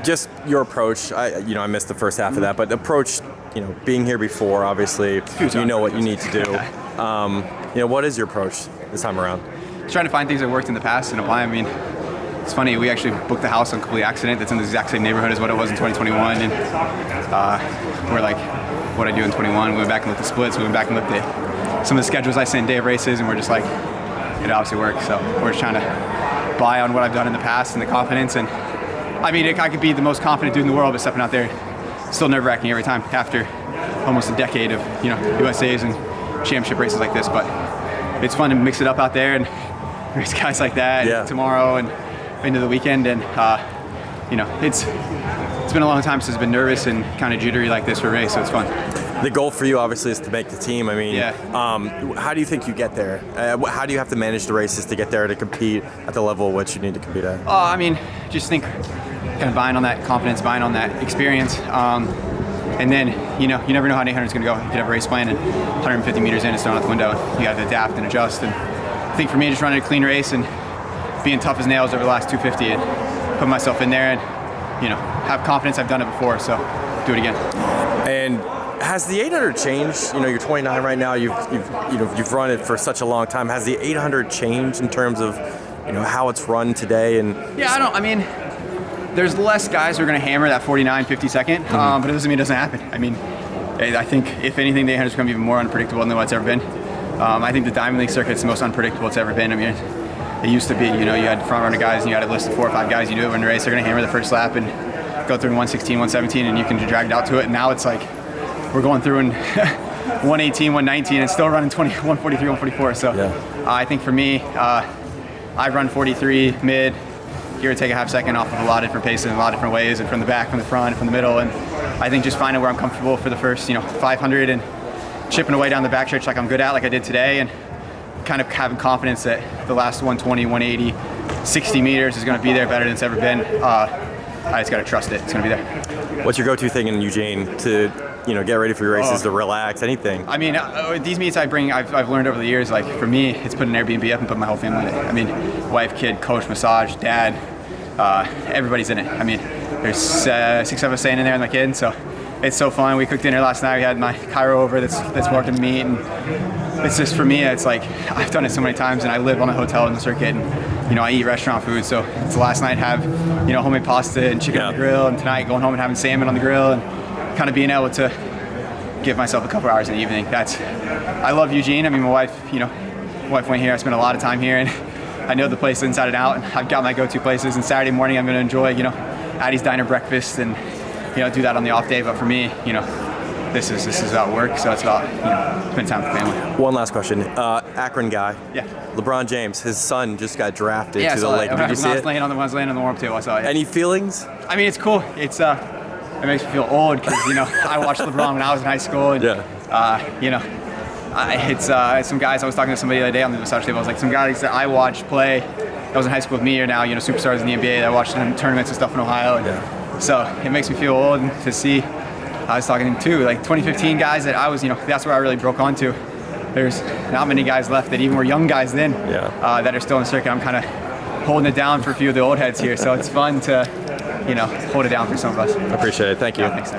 just your approach. I missed the first half of that, but approach, being here before, obviously, you know what you need to do. What is your approach this time around? Just trying to find things that worked in the past and apply. I mean, it's funny, we actually booked the house on complete accident. That's in the exact same neighborhood as what it was in 2021. And we're like, what I do in 21. We went back and looked at splits. We went back and looked at some of the schedules I sent day of races, and we're just like, it obviously works. So we're just trying to buy on what I've done in the past and the confidence. And I mean, I could be the most confident dude in the world, but stepping out there, still nerve-wracking every time after almost a decade of USAs and championship races like this. But it's fun to mix it up out there and race guys like that tomorrow and into the weekend. And it's been a long time since I've been nervous and kind of jittery like this for a race, so it's fun. The goal for you, obviously, is to make the team. I mean, how do you think you get there? How do you have to manage the races to get there to compete at the level at which you need to compete at? I mean, just think kind of buying on that confidence, buying on that experience. And then, you never know how an 800 is going to go. You could have a race plan and 150 meters in, it's thrown out the window. You got to adapt and adjust. And I think for me, just running a clean race and being tough as nails over the last 250 and putting myself in there and, have confidence. I've done it before, so do it again. And has the 800 changed? You're 29 right now. You've run it for such a long time. Has the 800 changed in terms of how it's run today? And I mean, there's less guys who are going to hammer that 49, 50 second, but it doesn't mean it doesn't happen. I mean, I think if anything, the 800 is going to be even more unpredictable than what's ever been. I think the Diamond League circuit's the most unpredictable it's ever been. I mean, it used to be, you had front runner guys and you had a list of 4 or 5 guys you knew it when the race. They're going to hammer the first lap and go through in 116, 117, and you can drag it out to it. And now it's like we're going through in 118, 119, and still running 143, 144. So I think for me, I run 43 mid, give or take a half second off of a lot of different paces in a lot of different ways, and from the back, from the front, from the middle. And I think just finding where I'm comfortable for the first 500 and chipping away down the backstretch like I'm good at, like I did today, and kind of having confidence that the last 120, 180, 60 meters is going to be there better than it's ever been. I just got to trust it. It's going to be there. What's your go-to thing in Eugene to get ready for your races, to relax, anything? I mean, these meets I've learned over the years, like for me, it's putting an Airbnb up and putting my whole family in it. I mean, wife, kid, coach, massage, dad, everybody's in it. I mean, there's 6 of us staying in there with my kid, so it's so fun. We cooked dinner last night. We had my Cairo over that's working to meet, and it's just, for me, it's like I've done it so many times, and I live on a hotel in the circuit, and I eat restaurant food. So it's last night have homemade pasta and chicken on the grill, and tonight going home and having salmon on the grill, and kind of being able to give myself a couple hours in the evening. I love Eugene. I mean, my wife went here. I spent a lot of time here, and I know the place inside and out. And I've got my go-to places. And Saturday morning, I'm going to enjoy Addie's Diner breakfast and do that on the off day. But for me, this is about work, so it's about spend time with family. One last question. Akron guy. Yeah. LeBron James, his son just got drafted to the Lake. Did you see it? When I was laying on the warm-up table, I saw it. Any feelings? I mean, it's cool. It makes me feel old because I watched LeBron when I was in high school. And, it's some guys. I was talking to somebody the other day on the massage table. I was like, some guys that I watched play that was in high school with me are now superstars in the NBA. That I watched them in tournaments and stuff in Ohio. And so it makes me feel old to see. I was talking to like 2015 guys that I was, that's where I really broke onto. There's not many guys left that even were young guys then that are still in the circuit. I'm kind of holding it down for a few of the old heads here, so it's fun to hold it down for some of us. I appreciate it. Thank you. Thanks.